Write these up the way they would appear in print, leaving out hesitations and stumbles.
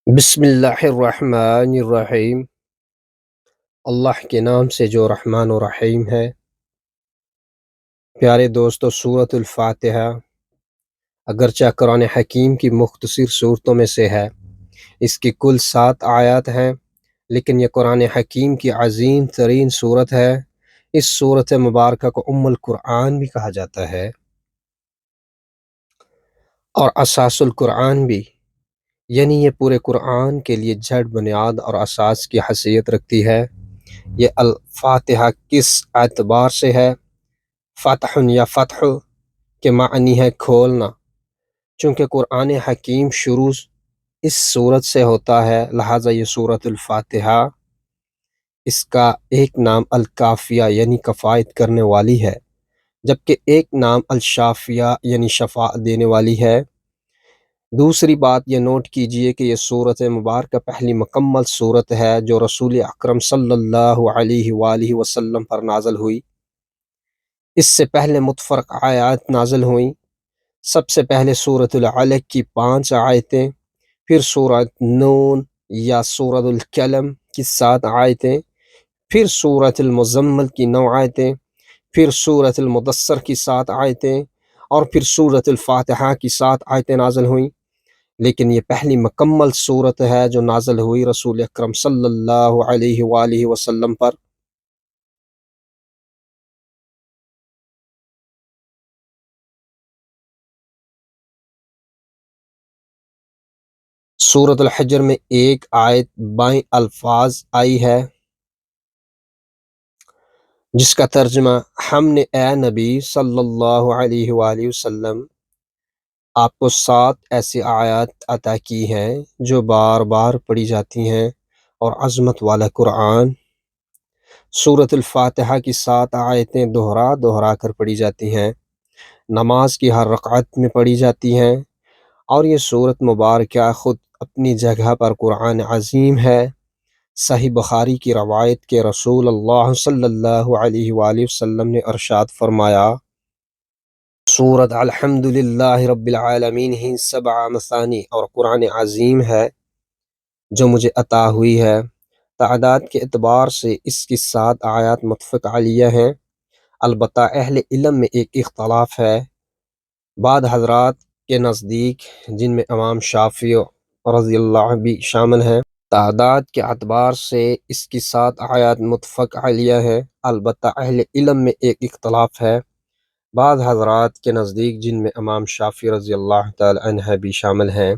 بسم اللہ الرحمن الرحیم۔ اللہ کے نام سے جو رحمان و رحیم ہے۔ پیارے دوستو، سورۃ الفاتحہ اگرچہ قرآن حکیم کی مختصر صورتوں میں سے ہے، اس کی کل 7 آیات ہیں، لیکن یہ قرآن حکیم کی عظیم ترین صورت ہے۔ اس صورت مبارکہ کو ام القرآن بھی کہا جاتا ہے اور اساس القرآن بھی، یعنی یہ پورے قرآن کے لیے جڑ، بنیاد اور اساس کی حیثیت رکھتی ہے۔ یہ الفاتحہ کس اعتبار سے ہے؟ فتح یا فتح کے معنی ہے کھولنا۔ چونکہ قرآن حکیم شروع اس صورت سے ہوتا ہے، لہٰذا یہ سورۃ الفاتحہ، اس کا ایک نام الکافیہ یعنی کفایت کرنے والی ہے، جبکہ ایک نام الشافیہ یعنی شفا دینے والی ہے۔ دوسری بات یہ نوٹ کیجئے کہ یہ سورۃ مبارکہ پہلی مکمل سورت ہے جو رسول اکرم صلی اللہ علیہ وآلہ وسلم پر نازل ہوئی۔ اس سے پہلے متفرق آیات نازل ہوئیں۔ سب سے پہلے سورۃ العلق کی 5 آیتیں، پھر سورۃ نون یا سورۃ القلم کی 7 آیتیں، پھر سورۃ المزمل کی 9 آیتیں، پھر سورۃ المدثر کی 7 آیتیں، اور پھر سورۃ الفاتحہ کی 7 آیتیں نازل ہوئیں۔ لیکن یہ پہلی مکمل سورت ہے جو نازل ہوئی رسول اکرم صلی اللہ علیہ وآلہ وسلم پر۔ سورۃ الحجر میں ایک آیت بائیں الفاظ آئی ہے جس کا ترجمہ ہم نے اے نبی صلی اللہ علیہ وآلہ وسلم آپ کو 7 ایسی آیات عطا کی ہیں جو بار بار پڑھی جاتی ہیں، اور عظمت والا قرآن۔ سورۃ الفاتحہ کی 7 آیتیں دہرا کر پڑھی جاتی ہیں، نماز کی ہر رکعت میں پڑھی جاتی ہیں، اور یہ سورت مبارکہ خود اپنی جگہ پر قرآن عظیم ہے۔ صحیح بخاری کی روایت کے رسول اللہ صلی اللہ علیہ وآلہ وسلم نے ارشاد فرمایا، سورت الحمدللہ رب العالمین ہی 7 مثانی اور قرآن عظیم ہے جو مجھے عطا ہوئی ہے۔ تعداد کے اعتبار سے اس کی 7 آیات متفق علیہ ہیں، البتہ اہل علم میں ایک اختلاف ہے۔ بعض حضرات کے نزدیک، جن میں امام شافعی رضی اللہ بھی شامل ہیں، تعداد کے اعتبار سے اس کی 7 آیات متفق علیہ ہیں، البتہ اہل علم میں ایک اختلاف ہے۔ بعض حضرات کے نزدیک، جن میں امام شافعی رضی اللہ تعالی عنہ بھی شامل ہیں،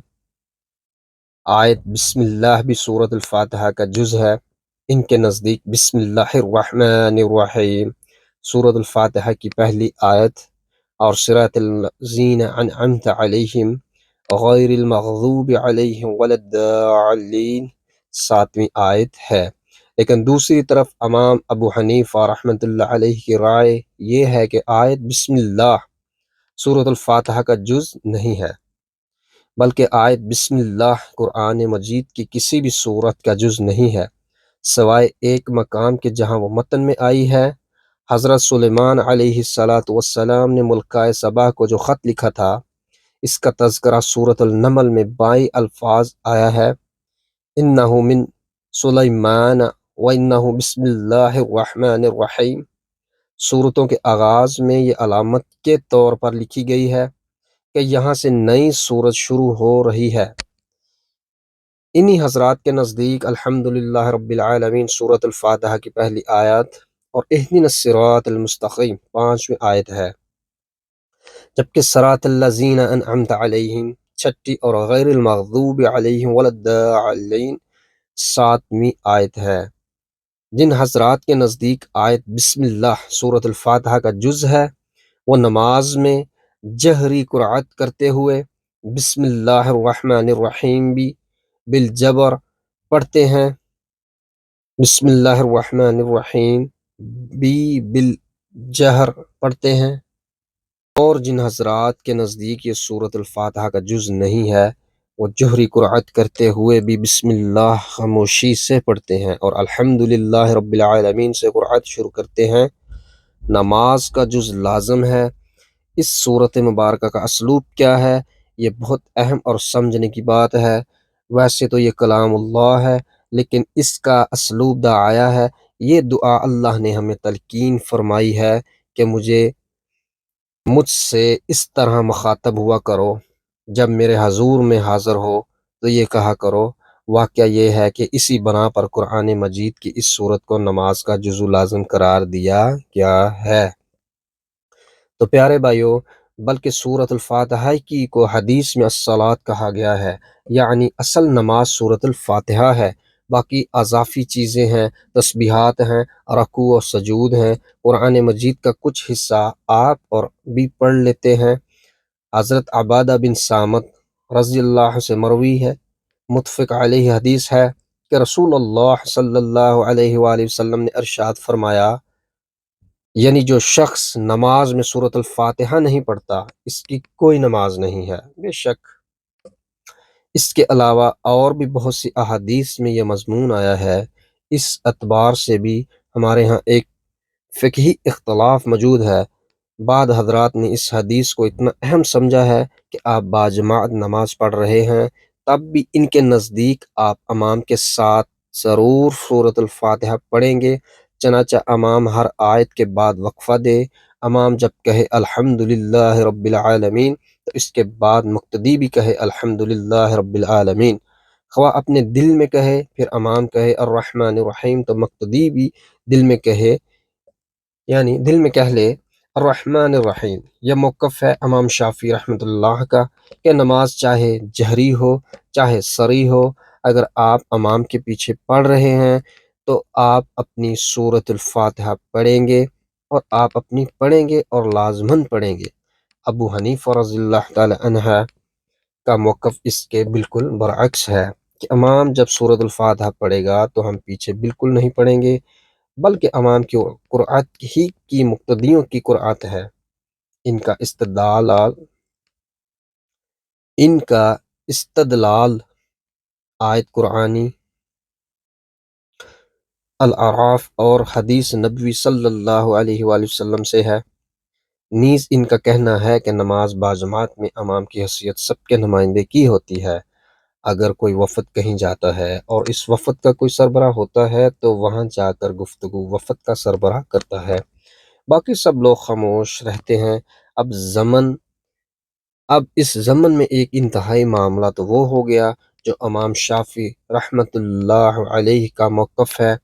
آیت بسم اللہ بھی سورۃ الفاتحہ کا جز ہے۔ ان کے نزدیک بسم اللہ الرحمن الرحیم سورۃ الفاتحہ کی پہلی آیت، اور صراط الذین انعمت علیہم غیر المغضوب علیہم ولا الضالین 7ویں آیت ہے۔ لیکن دوسری طرف امام ابو حنیفہ رحمۃ اللہ علیہ کی رائے یہ ہے کہ آیت بسم اللہ سورۃ الفاتحہ کا جز نہیں ہے، بلکہ آیت بسم اللہ قرآن مجید کی کسی بھی سورت کا جز نہیں ہے، سوائے ایک مقام کے جہاں وہ متن میں آئی ہے۔ حضرت سلیمان علیہ السلام نے ملکہ سبا کو جو خط لکھا تھا، اس کا تذکرہ سورۃ النمل میں بائیں الفاظ آیا ہے، انہ من سلیمان وانہ بسم اللہ الرحمن الرحیم۔ سورتوں کے آغاز میں یہ علامت کے طور پر لکھی گئی ہے کہ یہاں سے نئی سورت شروع ہو رہی ہے۔ انہی حضرات کے نزدیک الحمدللہ رب العالمین سورۃ الفاتحہ کی پہلی آیت اور اہدنا الصراط المستقیم 5ویں آیت ہے، جبکہ صراط الذین انعمت علیہم 6 اور غیر المغضوب علیہم ولا الضالین 7ویں آیت ہے۔ جن حضرات کے نزدیک آیت بسم اللہ سورۃ الفاتحہ کا جز ہے، وہ نماز میں جہری قرأت کرتے ہوئے بسم اللہ الرحمن الرحیم بھی بالجبر پڑھتے ہیں، بسم اللہ الرحمن الرحیم بھی بالجہر پڑھتے ہیں۔ اور جن حضرات کے نزدیک یہ سورۃ الفاتحہ کا جز نہیں ہے، وہ جہری قرأت کرتے ہوئے بھی بسم اللہ خاموشی سے پڑھتے ہیں اور الحمدللہ رب العالمین سے قرأت شروع کرتے ہیں۔ نماز کا جز لازم ہے۔ اس سورۃ مبارکہ کا اسلوب کیا ہے، یہ بہت اہم اور سمجھنے کی بات ہے۔ ویسے تو یہ کلام اللہ ہے، لیکن اس کا اسلوب دعایا ہے۔ یہ دعا اللہ نے ہمیں تلقین فرمائی ہے کہ مجھ سے اس طرح مخاطب ہوا کرو، جب میرے حضور میں حاضر ہو تو یہ کہا کرو۔ واقعہ یہ ہے کہ اسی بنا پر قرآن مجید کی اس صورت کو نماز کا جزو لازم قرار دیا گیا ہے۔ تو پیارے بھائیو، بلکہ سورۃ الفاتحہ کی کو حدیث میں الصلاۃ کہا گیا ہے، یعنی اصل نماز سورۃ الفاتحہ ہے۔ باقی اضافی چیزیں ہیں، تسبیحات ہیں، رکوع و سجود ہیں۔ قرآن مجید کا کچھ حصہ آپ اور بھی پڑھ لیتے ہیں۔ حضرت عبادہ بن صامت رضی اللہ سے مروی ہے، متفق علیہ حدیث ہے کہ رسول اللہ صلی اللہ علیہ وآلہ وسلم نے ارشاد فرمایا، یعنی جو شخص نماز میں سورۃ الفاتحہ نہیں پڑھتا اس کی کوئی نماز نہیں ہے۔ بے شک اس کے علاوہ اور بھی بہت سی احادیث میں یہ مضمون آیا ہے۔ اس اعتبار سے بھی ہمارے ہاں ایک فقہی اختلاف موجود ہے۔ بعض حضرات نے اس حدیث کو اتنا اہم سمجھا ہے کہ آپ باجماعت نماز پڑھ رہے ہیں تب بھی ان کے نزدیک آپ امام کے ساتھ ضرور سورۃ الفاتحہ پڑھیں گے، چنانچہ امام ہر آیت کے بعد وقفہ دے۔ امام جب کہے الحمدللہ رب العالمین تو اس کے بعد مقتدی بھی کہے الحمدللہ رب العالمین۔ خواہ اپنے دل میں کہے پھر امام کہے الرحمن الرحیم تو مقتدی بھی دل میں کہے، یعنی دل میں کہہ لے الرحمن الرحیم۔ یہ موقف ہے امام شافعی رحمۃ اللہ کا کہ نماز چاہے جہری ہو چاہے سری ہو، اگر آپ امام کے پیچھے پڑھ رہے ہیں تو آپ اپنی سورۃ الفاتحہ پڑھیں گے، اور آپ اپنی پڑھیں گے اور لازماً پڑھیں گے۔ ابو حنیفہ رضی اللہ تعالی عنہ کا موقف اس کے بالکل برعکس ہے کہ امام جب سورۃ الفاتحہ پڑھے گا تو ہم پیچھے بالکل نہیں پڑھیں گے، بلکہ امام کی قرأت ہی کی مقتدیوں کی قرأت ہے۔ ان کا استدلال آیت قرآنی، الاعراف اور حدیث نبوی صلی اللہ علیہ وآلہ وسلم سے ہے۔ نیز ان کا کہنا ہے کہ نماز باجماعت میں امام کی حیثیت سب کے نمائندے کی ہوتی ہے۔ اگر کوئی وفد کہیں جاتا ہے اور اس وفد کا کوئی سربراہ ہوتا ہے تو وہاں جا کر گفتگو وفد کا سربراہ کرتا ہے، باقی سب لوگ خاموش رہتے ہیں۔ اب اس ضمن میں ایک انتہائی معاملہ تو وہ ہو گیا جو امام شافعی رحمۃ اللہ علیہ کا موقف ہے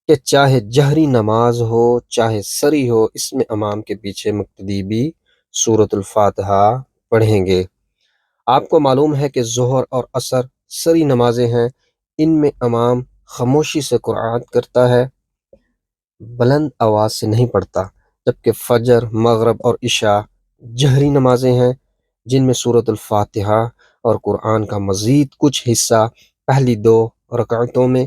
کہ چاہے جہری نماز ہو چاہے سری ہو، اس میں امام کے پیچھے مقتدی بھی سورۃ الفاتحہ پڑھیں گے۔ آپ کو معلوم ہے کہ ظہر اور عصر سری نمازیں ہیں، ان میں امام خاموشی سے قرآت کرتا ہے، بلند آواز سے نہیں پڑھتا، جبکہ فجر، مغرب اور عشاء جہری نمازیں ہیں جن میں سورۃ الفاتحہ اور قرآن کا مزید کچھ حصہ پہلی 2 رکعتوں میں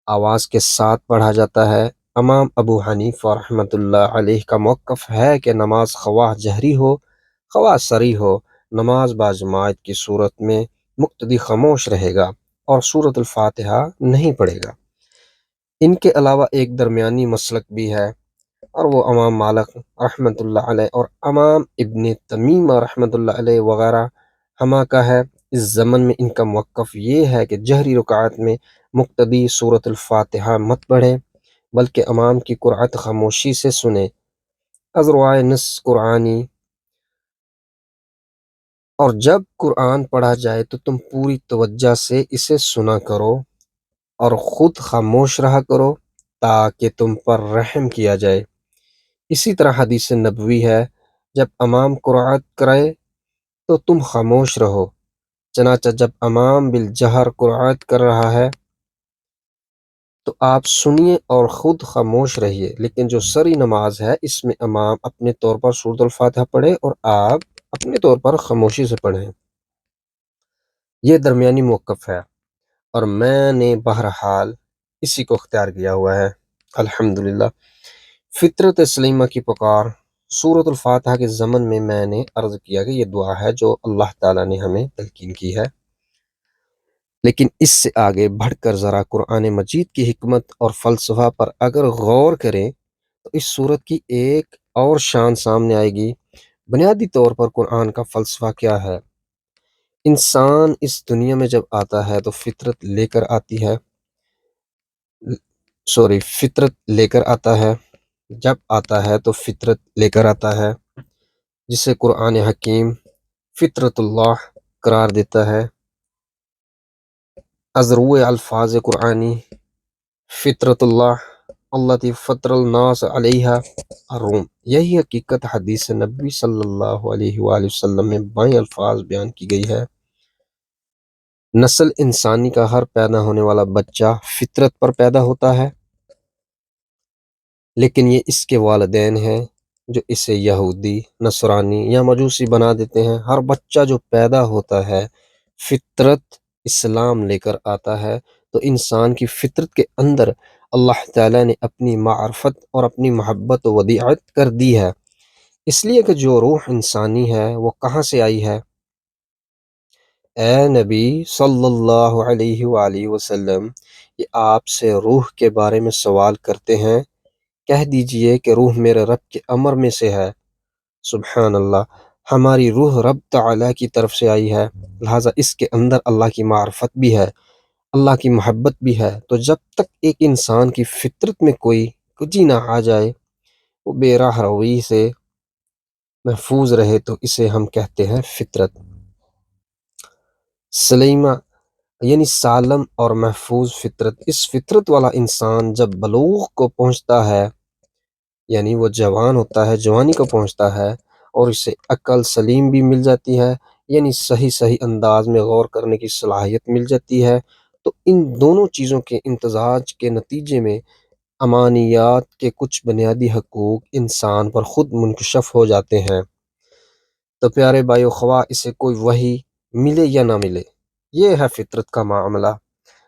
آواز کے ساتھ پڑھا جاتا ہے۔ امام ابو حنیفہ رحمۃ اللہ علیہ کا موقف ہے کہ نماز خواہ جہری ہو خواہ سری ہو، نماز باجماعت کی صورت میں مقتدی خاموش رہے گا اور سورۃ الفاتحہ نہیں پڑھے گا۔ ان کے علاوہ ایک درمیانی مسلک بھی ہے، اور وہ امام مالک رحمۃ اللہ علیہ اور امام ابن تمیمہ رحمۃ اللہ علیہ وغیرہ ہما کا ہے۔ اس زمن میں ان کا موقف یہ ہے کہ جہری رکعت میں مقتدی سورۃ الفاتحہ مت پڑھے، بلکہ امام کی قرأت خاموشی سے سنے۔ ازروائے نص قرآنی، اور جب قرآن پڑھا جائے تو تم پوری توجہ سے اسے سنا کرو اور خود خاموش رہا کرو تاکہ تم پر رحم کیا جائے۔ اسی طرح حدیث نبوی ہے، جب امام قرأت کرے تو تم خاموش رہو، چنانچہ جب امام بالجہر قرأت کر رہا ہے تو آپ سنیے اور خود خاموش رہیے، لیکن جو سری نماز ہے اس میں امام اپنے طور پر سورۃ الفاتحہ پڑھے اور آپ اپنے طور پر خاموشی سے پڑھیں۔ یہ درمیانی موقف ہے اور میں نے بہرحال اسی کو اختیار کیا ہوا ہے، الحمدللہ۔ فطرت سلیمہ کی پکار، سورۃ الفاتحہ کے ضمن میں نے عرض کیا کہ یہ دعا ہے جو اللہ تعالیٰ نے ہمیں تلقین کی ہے، لیکن اس سے آگے بڑھ کر ذرا قرآن مجید کی حکمت اور فلسفہ پر اگر غور کریں تو اس سورت کی ایک اور شان سامنے آئے گی۔ بنیادی طور پر قرآن کا فلسفہ کیا ہے؟ انسان اس دنیا میں جب آتا ہے تو فطرت لے کر آتی ہے، فطرت لے کر آتا ہے، جب آتا ہے تو فطرت لے کر آتا ہے، جسے قرآن حکیم فطرت اللہ قرار دیتا ہے۔ ازروع الفاظ قرآنی فطرت اللہ التي فطر الناس علیہا الروم، یہی حقیقت حدیث نبی صلی اللہ علیہ وآلہ وسلم میں بائیں الفاظ بیان کی گئی ہے۔ نسل انسانی کا ہر پیدا ہونے والا بچہ فطرت پر پیدا ہوتا ہے، لیکن یہ اس کے والدین ہیں جو اسے یہودی، نصرانی یا مجوسی بنا دیتے ہیں۔ ہر بچہ جو پیدا ہوتا ہے فطرت اسلام لے کر آتا ہے، تو انسان کی فطرت کے اندر اللہ تعالیٰ نے اپنی معرفت اور اپنی محبت و ودیعت کر دی ہے، اس لیے کہ جو روح انسانی ہے وہ کہاں سے آئی ہے؟ اے نبی صلی اللہ علیہ وآلہ وسلم، یہ آپ سے روح کے بارے میں سوال کرتے ہیں، کہہ دیجئے کہ روح میرے رب کے امر میں سے ہے۔ سبحان اللہ، ہماری روح رب تعالیٰ کی طرف سے آئی ہے، لہٰذا اس کے اندر اللہ کی معرفت بھی ہے، اللہ کی محبت بھی ہے۔ تو جب تک ایک انسان کی فطرت میں کوئی کجی نہ آ جائے، وہ بے راہ روی سے محفوظ رہے، تو اسے ہم کہتے ہیں فطرت سلیمہ، یعنی سالم اور محفوظ فطرت۔ اس فطرت والا انسان جب بلوغ کو پہنچتا ہے، یعنی وہ جوان ہوتا ہے، جوانی کو پہنچتا ہے، اور اسے عقل سلیم بھی مل جاتی ہے، یعنی صحیح انداز میں غور کرنے کی صلاحیت مل جاتی ہے، تو ان دونوں چیزوں کے امتزاج کے نتیجے میں امانیات کے کچھ بنیادی حقوق انسان پر خود منکشف ہو جاتے ہیں۔ تو پیارے بھائیو، خواہ اسے کوئی وحی ملے یا نہ ملے، یہ ہے فطرت کا معاملہ،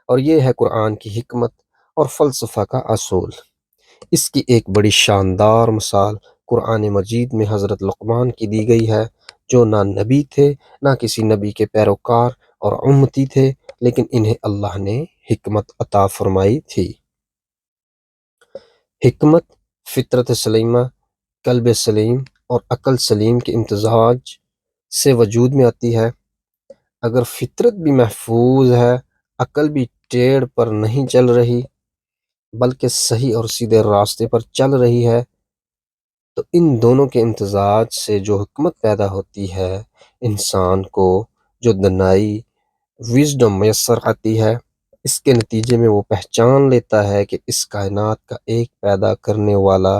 اور یہ ہے قرآن کی حکمت اور فلسفہ کا اصول۔ اس کی ایک بڑی شاندار مثال قرآن مجید میں حضرت لقمان کی دی گئی ہے، جو نہ نبی تھے، نہ کسی نبی کے پیروکار اور امتی تھے، لیکن انہیں اللہ نے حکمت عطا فرمائی تھی۔ حکمت فطرت سلیمہ، قلب سلیم اور عقل سلیم کے امتزاج سے وجود میں آتی ہے۔ اگر فطرت بھی محفوظ ہے، عقل بھی ٹیڑھ پر نہیں چل رہی بلکہ صحیح اور سیدھے راستے پر چل رہی ہے، تو ان دونوں کے امتزاج سے جو حکمت پیدا ہوتی ہے، انسان کو جو دانائی، وژڈم میسر آتی ہے، اس کے نتیجے میں وہ پہچان لیتا ہے کہ اس کائنات کا ایک پیدا کرنے والا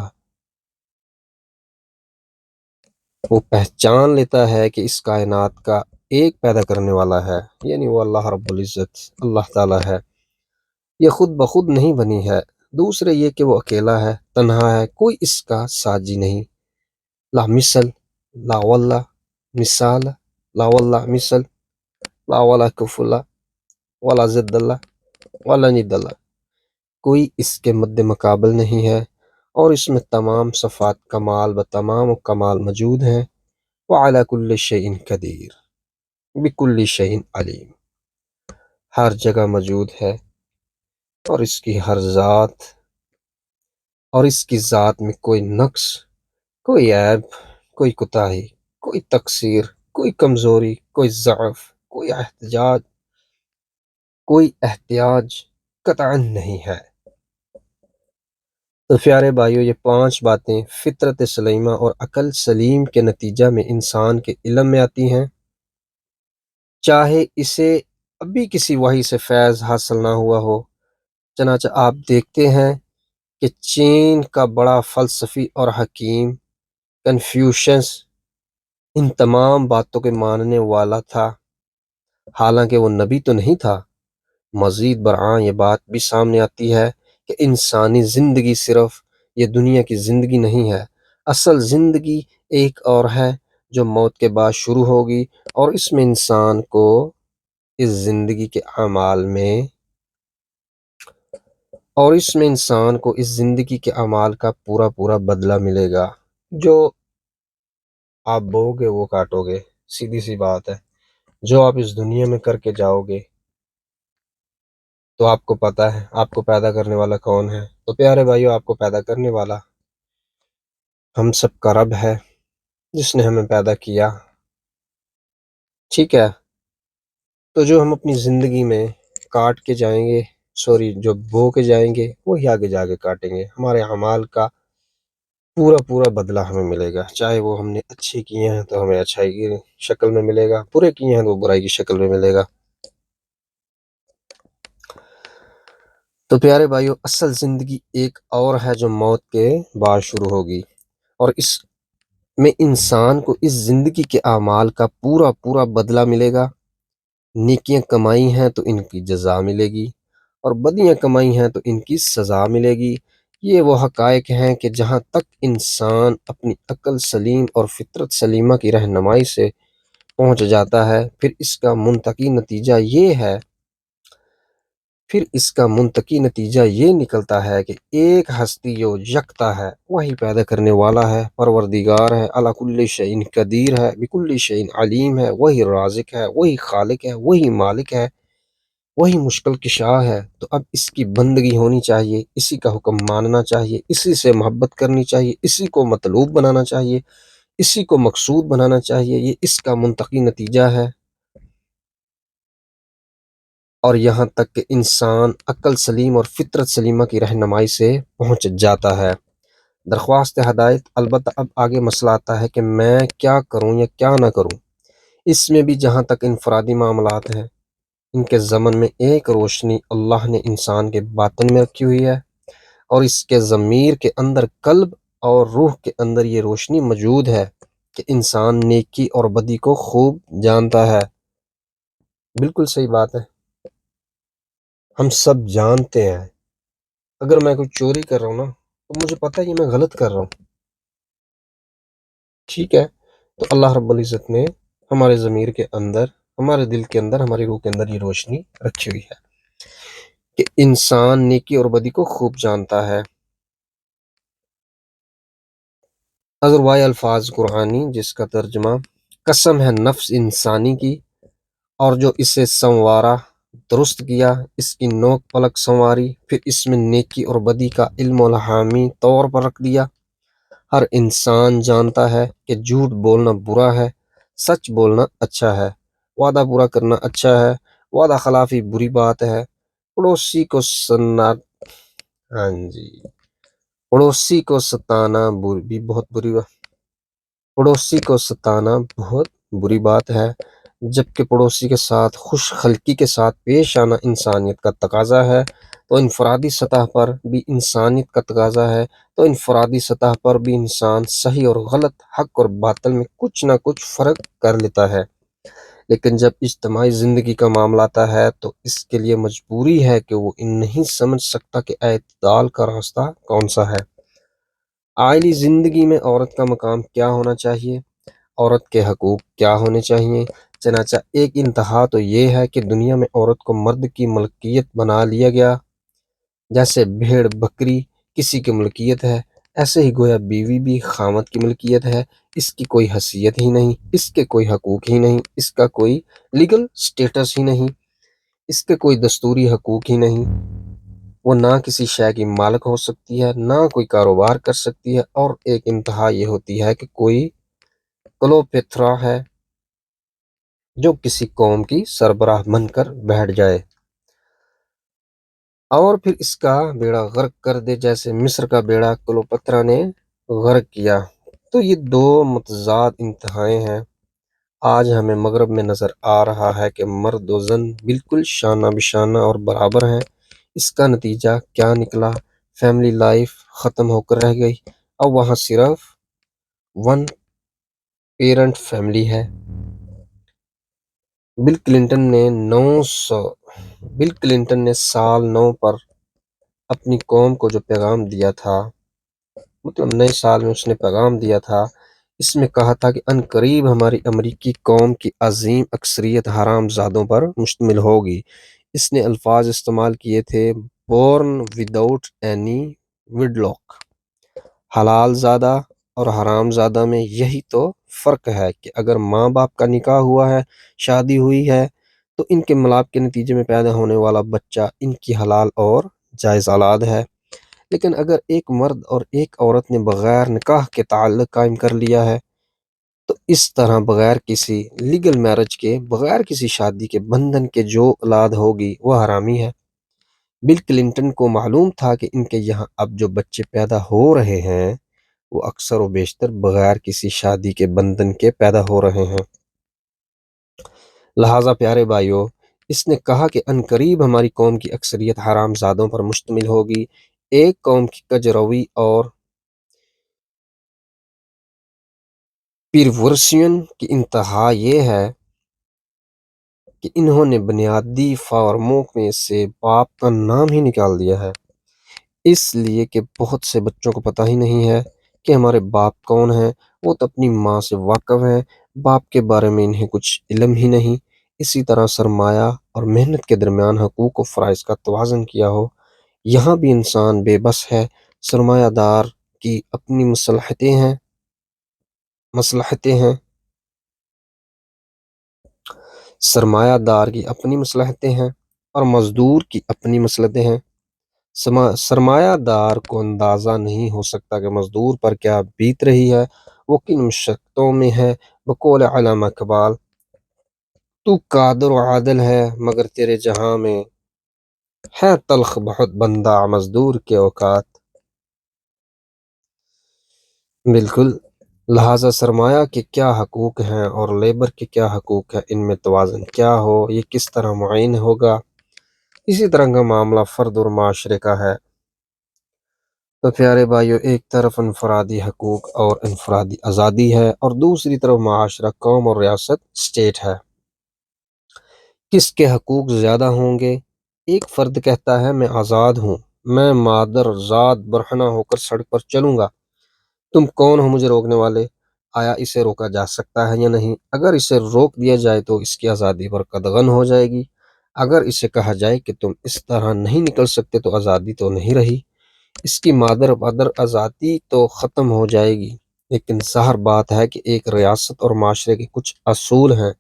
ہے، یعنی وہ اللہ رب العزت، اللہ تعالیٰ ہے۔ یہ خود بخود نہیں بنی ہے، دوسرے یہ کہ وہ اکیلا ہے، تنہا ہے، کوئی اس کا ساجی نہیں۔ لا مثل، لا واللہ مثال، لا واللہ مثل، لا ولا کف اللہ، ولا ضد اللہ، ولا ند اللہ، کوئی اس کے مد مقابل نہیں ہے، اور اس میں تمام صفات کمال بتمام و کمال موجود ہیں۔ وعلی کل شیء قدیر، بکل شیء علیم، ہر جگہ موجود ہے، اور اس کی ہر ذات، اور اس کی ذات میں کوئی نقص، کوئی عیب، کوئی کوتاہی، کوئی تقصیر، کوئی کمزوری، کوئی ضعف، کوئی احتیاج قطعاً نہیں ہے۔ تو پیارے بھائیو، یہ 5 باتیں فطرت سلیمہ اور عقل سلیم کے نتیجہ میں انسان کے علم میں آتی ہیں، چاہے اسے ابھی کسی وحی سے فیض حاصل نہ ہوا ہو۔ چنانچہ آپ دیکھتے ہیں کہ چین کا بڑا فلسفی اور حکیم کنفیوشس ان تمام باتوں کے ماننے والا تھا، حالانکہ وہ نبی تو نہیں تھا۔ مزید برآں یہ بات بھی سامنے آتی ہے کہ انسانی زندگی صرف یہ دنیا کی زندگی نہیں ہے، اصل زندگی ایک اور ہے جو موت کے بعد شروع ہوگی، اور اس میں انسان کو اس زندگی کے اعمال کا پورا بدلہ ملے گا۔ جو آپ بو گے وہ کاٹو گے، سیدھی سی بات ہے۔ جو آپ اس دنیا میں کر کے جاؤ گے، تو آپ کو پتہ ہے آپ کو پیدا کرنے والا کون ہے۔ تو پیارے بھائیو، آپ کو پیدا کرنے والا ہم سب کا رب ہے، جس نے ہمیں پیدا کیا، ٹھیک ہے۔ تو جو ہم اپنی زندگی میں کاٹ کے جائیں گے، جو بو کے جائیں گے، وہی آگے جا کے کاٹیں گے۔ ہمارے اعمال کا پورا بدلہ ہمیں ملے گا، چاہے وہ ہم نے اچھے کیے ہیں تو ہمیں اچھائی کی شکل میں ملے گا، برے کیے ہیں تو برائی کی شکل میں ملے گا۔ تو پیارے بھائیو، اصل زندگی ایک اور ہے جو موت کے بعد شروع ہوگی، اور اس میں انسان کو اس زندگی کے اعمال کا پورا بدلہ ملے گا۔ نیکیاں کمائی ہیں تو ان کی جزا ملے گی، اور بدیاں کمائی ہیں تو ان کی سزا ملے گی۔ یہ وہ حقائق ہیں کہ جہاں تک انسان اپنی عقل سلیم اور فطرت سلیمہ کی رہنمائی سے پہنچ جاتا ہے، پھر اس کا منطقی نتیجہ یہ نکلتا ہے کہ ایک ہستی جو یکتا ہے، وہی پیدا کرنے والا ہے، پروردگار ہے، علی کل شیء قدیر ہے، بکل شیء علیم ہے، وہی رازق ہے، وہی خالق ہے، وہی مالک ہے، وہی مشکل کشا ہے۔ تو اب اس کی بندگی ہونی چاہیے، اسی کا حکم ماننا چاہیے، اسی سے محبت کرنی چاہیے، اسی کو مطلوب بنانا چاہیے، اسی کو مقصود بنانا چاہیے۔ یہ اس کا منطقی نتیجہ ہے۔ اور یہاں تک کہ انسان عقل سلیم اور فطرت سلیمہ کی رہنمائی سے پہنچ جاتا ہے۔ درخواست ہدایت، البتہ اب آگے مسئلہ آتا ہے کہ میں کیا کروں یا کیا نہ کروں۔ اس میں بھی جہاں تک انفرادی معاملات ہیں، ان کے ضمن میں ایک روشنی اللہ نے انسان کے باطن میں رکھی ہوئی ہے، اور اس کے ضمیر کے اندر، قلب اور روح کے اندر یہ روشنی موجود ہے کہ انسان نیکی اور بدی کو خوب جانتا ہے۔ بالکل صحیح بات ہے، ہم سب جانتے ہیں۔ اگر میں کوئی چوری کر رہا ہوں نا، تو مجھے پتہ ہے کہ میں غلط کر رہا ہوں، ٹھیک ہے؟ تو اللہ رب العزت نے ہمارے ضمیر کے اندر، ہمارے دل کے اندر، ہماری روح کے اندر یہ روشنی رکھی ہوئی ہے کہ انسان نیکی اور بدی کو خوب جانتا ہے۔ ازروائے الفاظ قرآنی، جس کا ترجمہ: قسم ہے نفس انسانی کی، اور جو اسے سنوارا، درست کیا، اس کی نوک پلک سنواری، پھر اس میں نیکی اور بدی کا علم الہامی طور پر رکھ دیا۔ ہر انسان جانتا ہے کہ جھوٹ بولنا برا ہے، سچ بولنا اچھا ہے، وعدہ پورا کرنا اچھا ہے، وعدہ خلافی بری بات ہے، پڑوسی کو ستانا بھی بہت بری بات ہے، جبکہ پڑوسی کے ساتھ خوش خلقی کے ساتھ پیش آنا انسانیت کا تقاضا ہے۔ تو انفرادی سطح پر بھی انسانیت کا تقاضا ہے، تو انفرادی سطح پر بھی انسان صحیح اور غلط، حق اور باطل میں کچھ نہ کچھ فرق کر لیتا ہے۔ لیکن جب اجتماعی زندگی کا معاملہ آتا ہے تو اس کے لیے مجبوری ہے کہ وہ نہیں سمجھ سکتا کہ اعتدال کا راستہ کون سا ہے۔ عائلی زندگی میں عورت کا مقام کیا ہونا چاہیے، عورت کے حقوق کیا ہونے چاہیے؟ چنانچہ ایک انتہا تو یہ ہے کہ دنیا میں عورت کو مرد کی ملکیت بنا لیا گیا۔ جیسے بھیڑ بکری کسی کی ملکیت ہے، ایسے ہی گویا بیوی بھی خامد کی ملکیت ہے۔ اس کی کوئی حیثیت ہی نہیں، اس کے کوئی حقوق ہی نہیں، اس کا کوئی لیگل سٹیٹس ہی نہیں، اس کے کوئی دستوری حقوق ہی نہیں۔ وہ نہ کسی شے کی مالک ہو سکتی ہے، نہ کوئی کاروبار کر سکتی ہے، اور ایک انتہا یہ ہوتی ہے کہ کوئی کلوپیترا ہے جو کسی قوم کی سربراہ بن کر بیٹھ جائے اور پھر اس کا بیڑا غرق کر دے، جیسے مصر کا بیڑا کلوپترا نے غرق کیا۔ تو یہ دو متضاد انتہائیں ہیں۔ آج ہمیں مغرب میں نظر آ رہا ہے کہ مرد و زن بالکل شانہ بشانہ اور برابر ہیں۔ اس کا نتیجہ کیا نکلا؟ فیملی لائف ختم ہو کر رہ گئی، اب وہاں صرف ون پیرنٹ فیملی ہے۔ بل کلنٹن نے سال 9 پر اپنی قوم کو جو پیغام دیا تھا، مطلب نئے سال میں اس نے پیغام دیا تھا، اس میں کہا تھا کہ عنقریب ہماری امریکی قوم کی عظیم اکثریت حرام زادوں پر مشتمل ہوگی۔ اس نے الفاظ استعمال کیے تھے: بورن وداؤٹ اینی وڈلاک۔ حلال زادہ اور حرام زادہ میں یہی تو فرق ہے کہ اگر ماں باپ کا نکاح ہوا ہے، شادی ہوئی ہے، تو ان کے ملاپ کے نتیجے میں پیدا ہونے والا بچہ ان کی حلال اور جائز اولاد ہے۔ لیکن اگر ایک مرد اور ایک عورت نے بغیر نکاح کے تعلق قائم کر لیا ہے، تو اس طرح بغیر کسی لیگل میرج کے، بغیر کسی شادی کے بندھن کے جو اولاد ہوگی وہ حرامی ہے۔ بل کلنٹن کو معلوم تھا کہ ان کے یہاں اب جو بچے پیدا ہو رہے ہیں وہ اکثر و بیشتر بغیر کسی شادی کے بندھن کے پیدا ہو رہے ہیں۔ لہٰذا پیارے بھائیو، اس نے کہا کہ عنقریب ہماری قوم کی اکثریت حرام زادوں پر مشتمل ہوگی۔ ایک قوم کی کجروی اور پیرورسین کی انتہا یہ ہے کہ انہوں نے بنیادی فارموں میں سے باپ کا نام ہی نکال دیا ہے، اس لیے کہ بہت سے بچوں کو پتہ ہی نہیں ہے کہ ہمارے باپ کون ہیں۔ وہ تو اپنی ماں سے واقف ہیں، باپ کے بارے میں انہیں کچھ علم ہی نہیں۔ اسی طرح سرمایہ اور محنت کے درمیان حقوق و فرائض کا توازن کیا ہو، یہاں بھی انسان بے بس ہے۔ سرمایہ دار کی اپنی مصلحتیں ہیں، سرمایہ دار کی اپنی مصلحتیں ہیں اور مزدور کی اپنی مصلحتیں ہیں۔ سرمایہ دار کو اندازہ نہیں ہو سکتا کہ مزدور پر کیا بیت رہی ہے، وہ کن مشقتوں میں ہے۔ بقول علامہ اقبال، تو قادر و عادل ہے مگر تیرے جہاں میں ہے تلخ بہت بندہ مزدور کے اوقات۔ بالکل، لہٰذا سرمایہ کے کیا حقوق ہیں اور لیبر کے کیا حقوق ہیں، ان میں توازن کیا ہو، یہ کس طرح معین ہوگا۔ اسی طرح کا معاملہ فرد اور معاشرے کا ہے۔ تو پیارے بھائیو، ایک طرف انفرادی حقوق اور انفرادی آزادی ہے اور دوسری طرف معاشرہ، قوم اور ریاست، اسٹیٹ ہے۔ کس کے حقوق زیادہ ہوں گے؟ ایک فرد کہتا ہے میں آزاد ہوں، میں مادر ذات برہنہ ہو کر سڑک پر چلوں گا، تم کون ہو مجھے روکنے والے؟ آیا اسے روکا جا سکتا ہے یا نہیں؟ اگر اسے روک دیا جائے تو اس کی آزادی پر قدغن ہو جائے گی۔ اگر اسے کہا جائے کہ تم اس طرح نہیں نکل سکتے تو آزادی تو نہیں رہی، اس کی مادر بدر آزادی تو ختم ہو جائے گی۔ لیکن ظاہر بات ہے کہ ایک ریاست اور معاشرے کے کچھ اصول ہیں،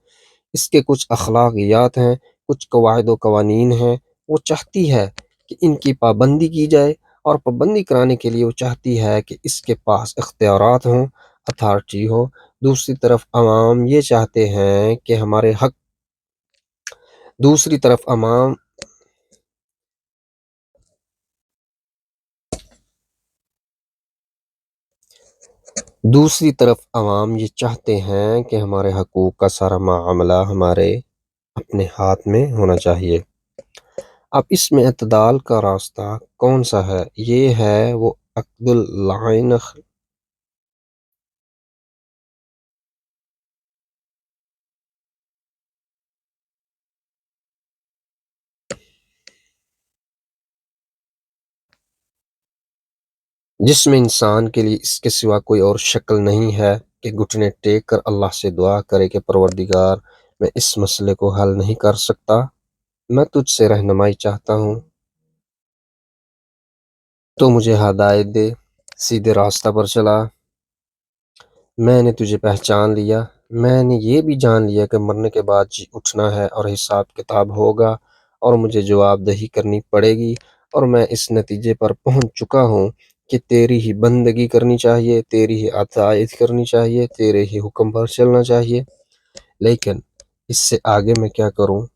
اس کے کچھ اخلاقیات ہیں، کچھ قواعد و قوانین ہیں، وہ چاہتی ہے کہ ان کی پابندی کی جائے، اور پابندی کرانے کے لیے وہ چاہتی ہے کہ اس کے پاس اختیارات ہوں، اتھارٹی ہو۔ دوسری طرف عوام یہ چاہتے ہیں کہ ہمارے حق دوسری طرف عوام یہ چاہتے ہیں کہ ہمارے حقوق کا سارا معاملہ ہمارے اپنے ہاتھ میں ہونا چاہیے۔ اب اس میں اعتدال کا راستہ کون سا ہے؟ یہ ہے وہ عقد العین جس میں انسان کے لیے اس کے سوا کوئی اور شکل نہیں ہے کہ گھٹنے ٹیک کر اللہ سے دعا کرے کہ پروردگار، میں اس مسئلے کو حل نہیں کر سکتا، میں تجھ سے رہنمائی چاہتا ہوں، تو مجھے ہدایت دے، سیدھے راستہ پر چلا۔ میں نے تجھے پہچان لیا، میں نے یہ بھی جان لیا کہ مرنے کے بعد جی اٹھنا ہے اور حساب کتاب ہوگا اور مجھے جواب دہی کرنی پڑے گی، اور میں اس نتیجے پر پہنچ چکا ہوں کہ تیری ہی بندگی کرنی چاہیے، تیری ہی اطاعت کرنی چاہیے، تیرے ہی حکم پر چلنا چاہیے۔ لیکن اس سے آگے میں کیا کروں،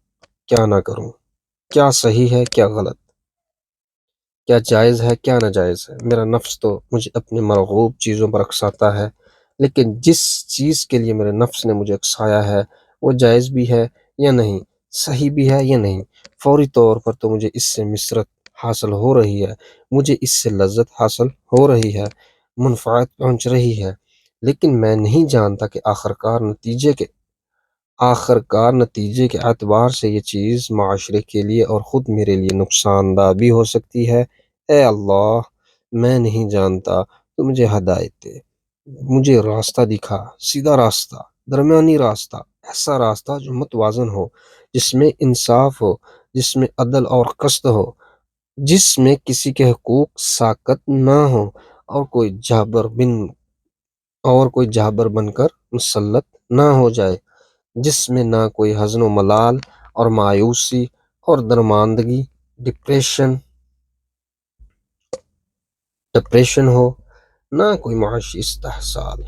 کیا نہ کروں، کیا صحیح ہے، کیا غلط، کیا جائز ہے، کیا ناجائز ہے، میرا نفس تو مجھے اپنی مرغوب چیزوں پر اکساتا ہے، لیکن جس چیز کے لیے میرے نفس نے مجھے اکسایا ہے وہ جائز بھی ہے یا نہیں، صحیح بھی ہے یا نہیں، فوری طور پر تو مجھے اس سے مسرت حاصل ہو رہی ہے، مجھے اس سے لذت حاصل ہو رہی ہے، منفعت پہنچ رہی ہے، لیکن میں نہیں جانتا کہ آخر کار نتیجے کے اعتبار سے یہ چیز معاشرے کے لیے اور خود میرے لیے نقصان دہ بھی ہو سکتی ہے۔ اے اللہ، میں نہیں جانتا، تو مجھے ہدایت دے، مجھے راستہ دکھا، سیدھا راستہ، درمیانی راستہ، ایسا راستہ جو متوازن ہو، جس میں انصاف ہو، جس میں عدل اور قسط ہو، جس میں کسی کے حقوق ساقط نہ ہو اور کوئی جابر بن کر مسلط نہ ہو جائے، جس میں نہ کوئی حزن و ملال اور مایوسی اور درماندگی، ڈپریشن ہو، نہ کوئی معاشی استحصال۔